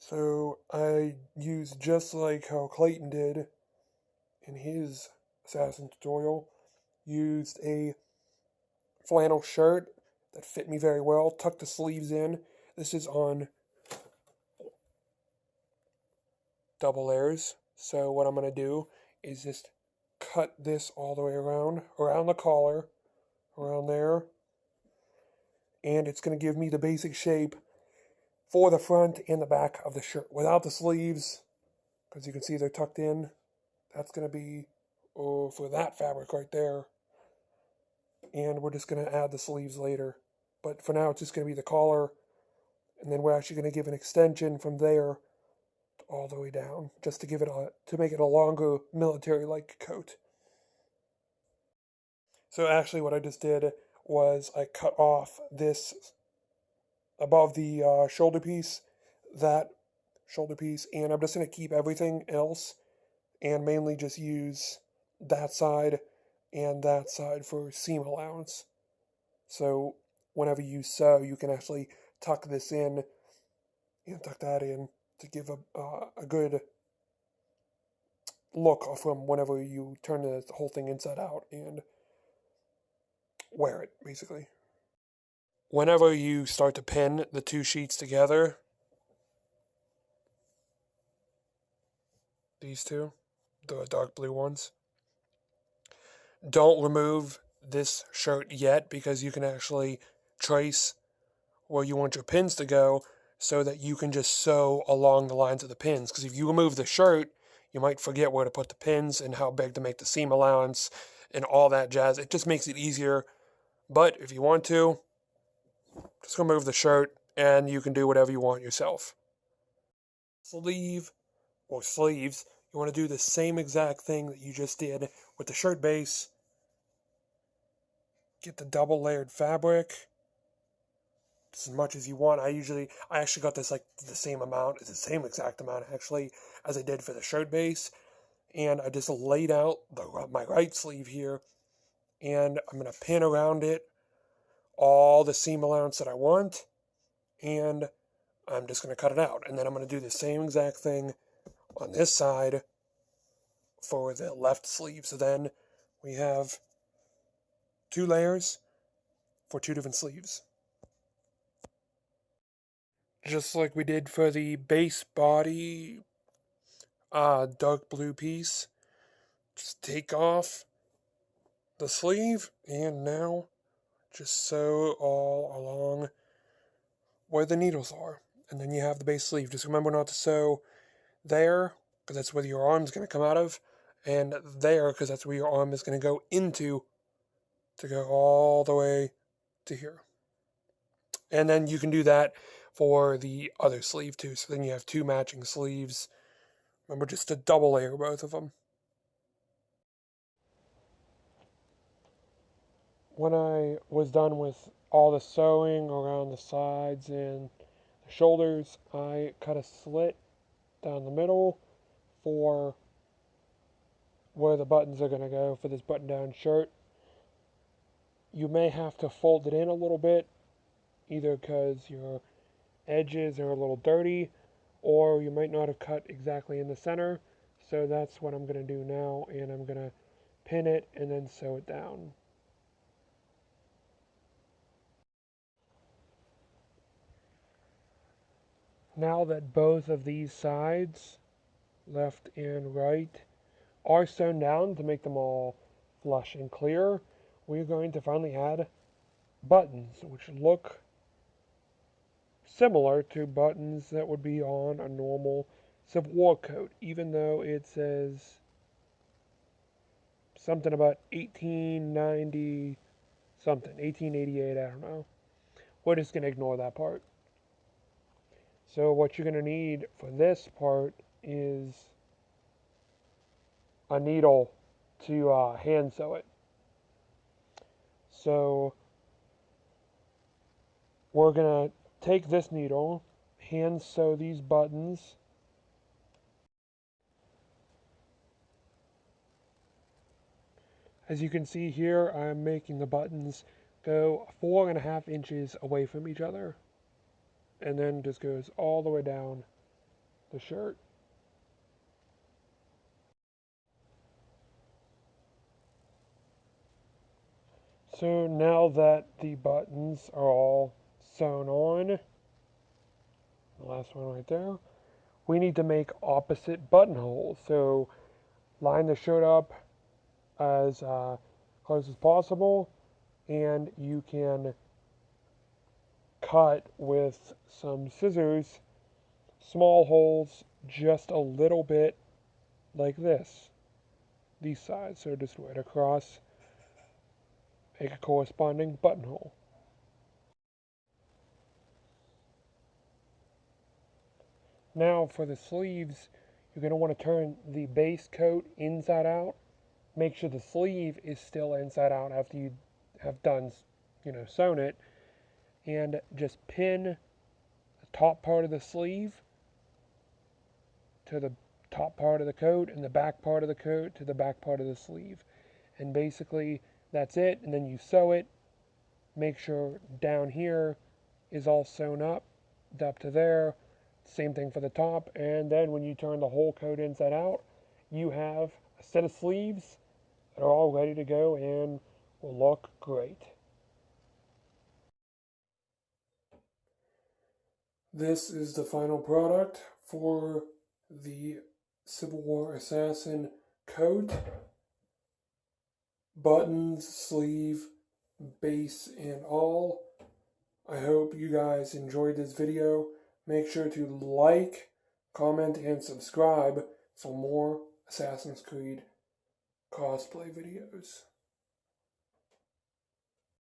So I used just like how Clayton did in his assassin tutorial, used a flannel shirt that fit me very well, tucked the sleeves in. This is on double layers. So what I'm going to do is just cut this all the way around the collar, around there, and it's going to give me the basic shape for the front and the back of the shirt without the sleeves, because you can see they're tucked in. That's going to be for that fabric right there, and we're just going to add the sleeves later. But for now, it's just going to be the collar, and then we're actually going to give an extension from there all the way down, just to make it a longer military-like coat. So actually, what I just did was I cut off this above the that shoulder piece, and I'm just going to keep everything else, and mainly just use that side and that side for seam allowance. So whenever you sew, you can actually tuck this in and tuck that in to give a good look from whenever you turn the whole thing inside out and wear it, basically. Whenever you start to pin the two sheets together, these two, the dark blue ones, don't remove this shirt yet, because you can actually trace where you want your pins to go so that you can just sew along the lines of the pins. Because if you remove the shirt, you might forget where to put the pins and how big to make the seam allowance and all that jazz. It just makes it easier. But if you want to, just remove the shirt and you can do whatever you want yourself. Sleeve or sleeves, you want to do the same exact thing that you just did with the shirt base. Get the double layered fabric as much as you want. I actually got this like the same amount, the same exact amount actually, as I did for the shirt base. And I just laid out my right sleeve here, and I'm going to pin around it all the seam allowance that I want, and I'm just going to cut it out. And then I'm going to do the same exact thing on this side for the left sleeve. So then we have 2 layers for 2 different sleeves. Just like we did for the base body dark blue piece, just take off the sleeve and now just sew all along where the needles are. And then you have the base sleeve. Just remember not to sew there, because that's where your arm is going to come out of, and there, because that's where your arm is going to go into, to go all the way to here. And then you can do that for the other sleeve too. So then you have 2 matching sleeves. Remember just to double layer both of them. When I was done with all the sewing around the sides and the shoulders, I cut a slit down the middle for where the buttons are going to go for this button down shirt. You may have to fold it in a little bit, either because your edges are a little dirty, or you might not have cut exactly in the center. So that's what I'm going to do now, and I'm going to pin it and then sew it down. Now that both of these sides, left and right, are sewn down to make them all flush and clear, we're going to finally add buttons, which look similar to buttons that would be on a normal Civil War coat, even though it says something about 1890 something, 1888, I don't know. We're just going to ignore that part. So what you're going to need for this part is a needle to hand sew it. So we're going to take this needle, hand sew these buttons. As you can see here, I'm making the buttons go 4.5 inches away from each other, and then just goes all the way down the shirt. So now that the buttons are all sewn on, the last one right there, we need to make opposite buttonholes. So line the shirt up as close as possible, and you can cut with some scissors small holes just a little bit like this, these sides. So just right across, make a corresponding buttonhole. Now for the sleeves, you're going to want to turn the base coat inside out. Make sure the sleeve is still inside out after you have done, sewn it. And just pin the top part of the sleeve to the top part of the coat and the back part of the coat to the back part of the sleeve. And basically that's it. And then you sew it. Make sure down here is all sewn up to there. Same thing for the top. And then when you turn the whole coat inside out, you have a set of sleeves that are all ready to go and will look great. This is the final product for the Civil War Assassin coat. Buttons, sleeve, base, and all. I hope you guys enjoyed this video. Make sure to like, comment, and subscribe for more Assassin's Creed cosplay videos.